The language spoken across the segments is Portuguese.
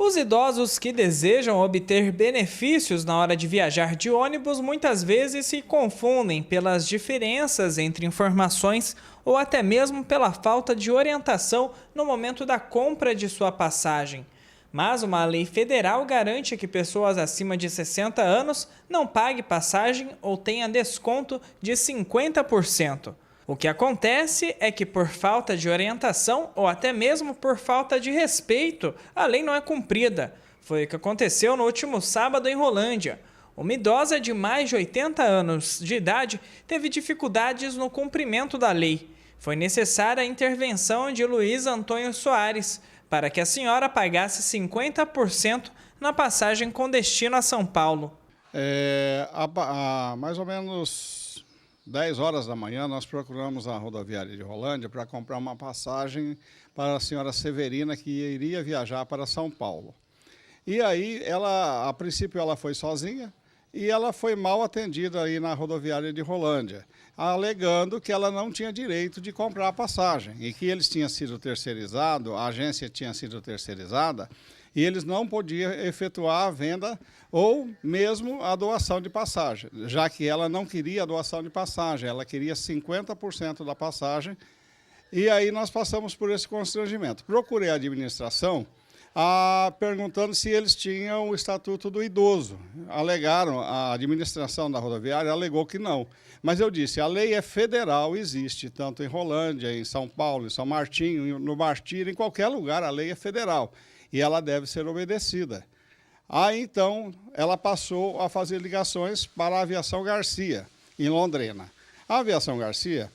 Os idosos que desejam obter benefícios na hora de viajar de ônibus muitas vezes se confundem pelas diferenças entre informações ou até mesmo pela falta de orientação no momento da compra de sua passagem. Mas uma lei federal garante que pessoas acima de 60 anos não paguem passagem ou tenham desconto de 50%. O que acontece é que, por falta de orientação ou até mesmo por falta de respeito, a lei não é cumprida. Foi o que aconteceu no último sábado em Rolândia. Uma idosa de mais de 80 anos de idade teve dificuldades no cumprimento da lei. Foi necessária a intervenção de Luiz Antônio Soares para que a senhora pagasse 50% na passagem com destino a São Paulo. Há mais ou menos 10 horas da manhã, nós procuramos a rodoviária de Rolândia para comprar uma passagem para a senhora Severina, que iria viajar para São Paulo. E aí, a princípio, ela foi sozinha e ela foi mal atendida aí na rodoviária de Rolândia, alegando que ela não tinha direito de comprar a passagem e que eles tinham sido terceirizados, a agência tinha sido terceirizada, e eles não podiam efetuar a venda ou mesmo a doação de passagem, já que ela não queria a doação de passagem, ela queria 50% da passagem, e aí nós passamos por esse constrangimento. Procurei a administração perguntando se eles tinham o Estatuto do Idoso. Alegaram, a administração da rodoviária alegou que não. Mas eu disse, a lei é federal, existe, tanto em Rolândia, em São Paulo, em São Martinho, no Martírio, em qualquer lugar, a lei é federal. E ela deve ser obedecida. Aí, então, ela passou a fazer ligações para a Aviação Garcia, em Londrina. A Aviação Garcia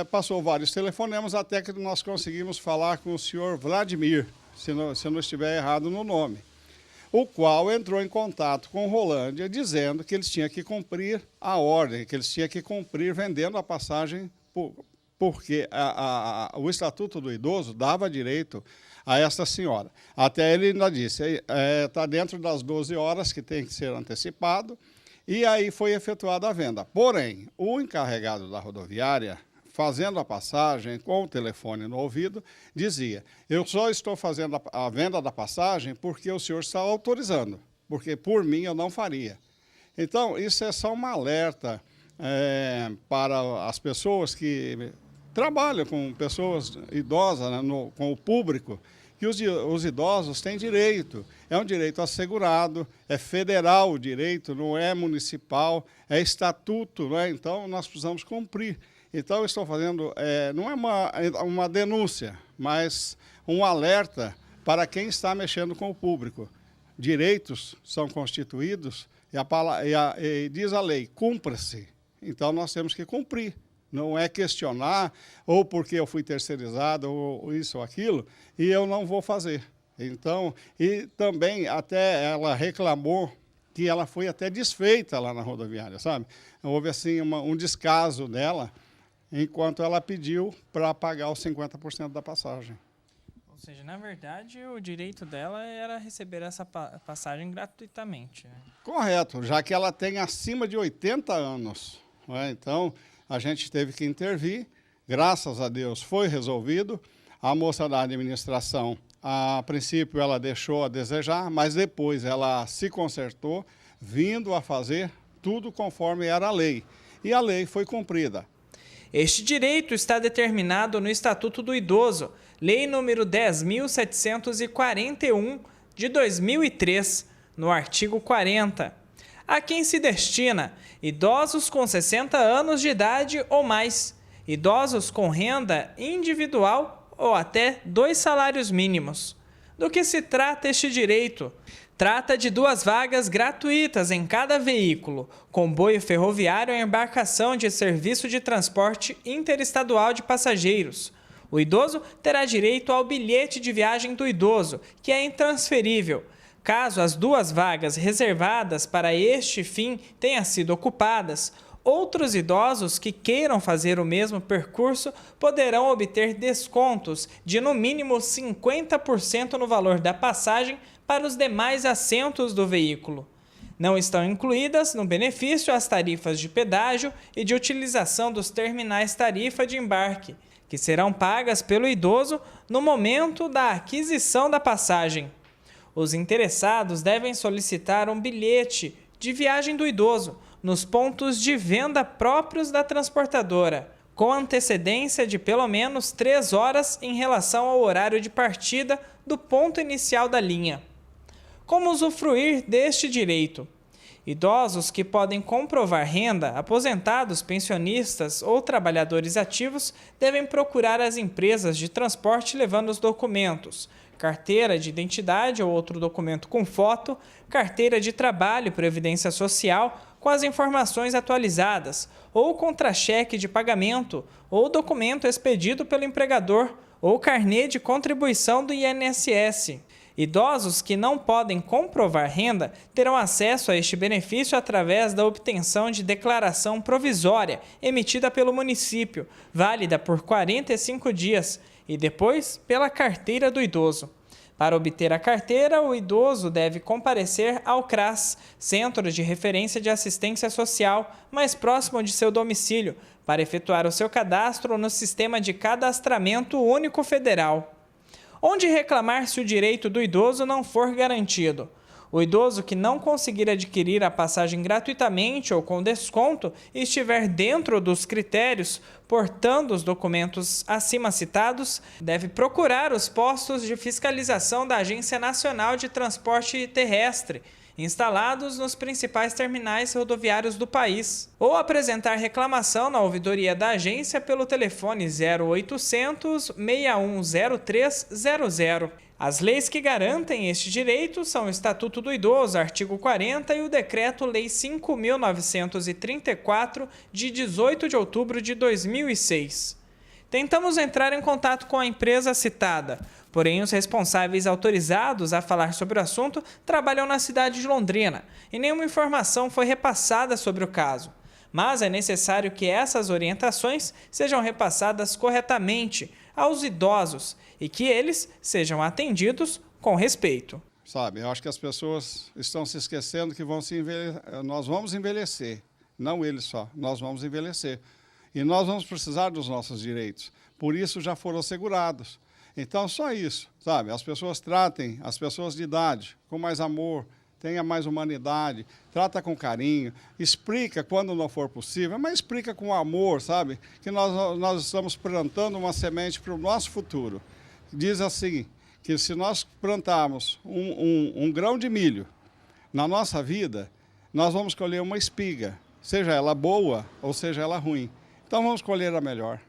passou vários telefonemas até que nós conseguimos falar com o senhor Vladimir, se eu não estiver errado no nome, o qual entrou em contato com Rolândia dizendo que eles tinham que cumprir a ordem, que eles tinham que cumprir vendendo a passagem, porque o Estatuto do Idoso dava direito a esta senhora. Até ele ainda disse, está dentro das 12 horas que tem que ser antecipado, e aí foi efetuada a venda. Porém, o encarregado da rodoviária, fazendo a passagem com o telefone no ouvido, dizia, eu só estou fazendo a venda da passagem porque o senhor está autorizando, porque por mim eu não faria. Então, isso é só um alerta para as pessoas que trabalham com pessoas idosas, né, com o público, que os idosos têm direito. É um direito assegurado, é federal o direito, não é municipal, é estatuto, né? Então nós precisamos cumprir. Então eu estou fazendo, não é uma denúncia, mas um alerta para quem está mexendo com o público. Direitos são constituídos e diz a lei, cumpra-se. Então nós temos que cumprir. Não é questionar, ou porque eu fui terceirizado, ou isso ou aquilo, e eu não vou fazer. Então, e também até ela reclamou que ela foi até desfeita lá na rodoviária, sabe? Houve assim um descaso dela, enquanto ela pediu para pagar os 50% da passagem. Ou seja, na verdade, o direito dela era receber essa passagem gratuitamente, né? Correto, já que ela tem acima de 80 anos, né? Então, a gente teve que intervir, graças a Deus foi resolvido. A moça da administração, a princípio, ela deixou a desejar, mas depois ela se consertou, vindo a fazer tudo conforme era a lei. E a lei foi cumprida. Este direito está determinado no Estatuto do Idoso, Lei nº 10.741, de 2003, no artigo 40. A quem se destina idosos com 60 anos de idade ou mais, idosos com renda individual ou até 2 salários mínimos. Do que se trata este direito? Trata de 2 vagas gratuitas em cada veículo, comboio ferroviário ou embarcação de serviço de transporte interestadual de passageiros. O idoso terá direito ao bilhete de viagem do idoso, que é intransferível. Caso as 2 vagas reservadas para este fim tenham sido ocupadas, outros idosos que queiram fazer o mesmo percurso poderão obter descontos de no mínimo 50% no valor da passagem para os demais assentos do veículo. Não estão incluídas no benefício as tarifas de pedágio e de utilização dos terminais tarifa de embarque, que serão pagas pelo idoso no momento da aquisição da passagem. Os interessados devem solicitar um bilhete de viagem do idoso nos pontos de venda próprios da transportadora, com antecedência de pelo menos 3 horas em relação ao horário de partida do ponto inicial da linha. Como usufruir deste direito? Idosos que podem comprovar renda, aposentados, pensionistas ou trabalhadores ativos devem procurar as empresas de transporte levando os documentos: carteira de identidade ou outro documento com foto, carteira de trabalho e previdência social com as informações atualizadas, ou contra-cheque de pagamento, ou documento expedido pelo empregador, ou carnê de contribuição do INSS. Idosos que não podem comprovar renda terão acesso a este benefício através da obtenção de declaração provisória emitida pelo município, válida por 45 dias, e depois pela carteira do idoso. Para obter a carteira, o idoso deve comparecer ao CRAS, Centro de Referência de Assistência Social, mais próximo de seu domicílio, para efetuar o seu cadastro no Sistema de Cadastramento Único Federal. Onde reclamar se o direito do idoso não for garantido? O idoso que não conseguir adquirir a passagem gratuitamente ou com desconto e estiver dentro dos critérios, portando os documentos acima citados, deve procurar os postos de fiscalização da Agência Nacional de Transporte Terrestre, instalados nos principais terminais rodoviários do país, ou apresentar reclamação na ouvidoria da agência pelo telefone 0800 610300. As leis que garantem este direito são o Estatuto do Idoso, artigo 40, e o Decreto-Lei 5.934, de 18 de outubro de 2006. Tentamos entrar em contato com a empresa citada, porém os responsáveis autorizados a falar sobre o assunto trabalham na cidade de Londrina e nenhuma informação foi repassada sobre o caso. Mas é necessário que essas orientações sejam repassadas corretamente aos idosos e que eles sejam atendidos com respeito. Sabe, eu acho que as pessoas estão se esquecendo que nós vamos envelhecer, não eles só, nós vamos envelhecer. E nós vamos precisar dos nossos direitos, por isso já foram assegurados. Então, só isso, sabe? As pessoas tratem as pessoas de idade com mais amor, tenha mais humanidade, trata com carinho, explica quando não for possível, mas explica com amor, sabe? Que nós estamos plantando uma semente para o nosso futuro. Diz assim, que se nós plantarmos um grão de milho na nossa vida, nós vamos colher uma espiga, seja ela boa ou seja ela ruim. Então vamos colher a melhor.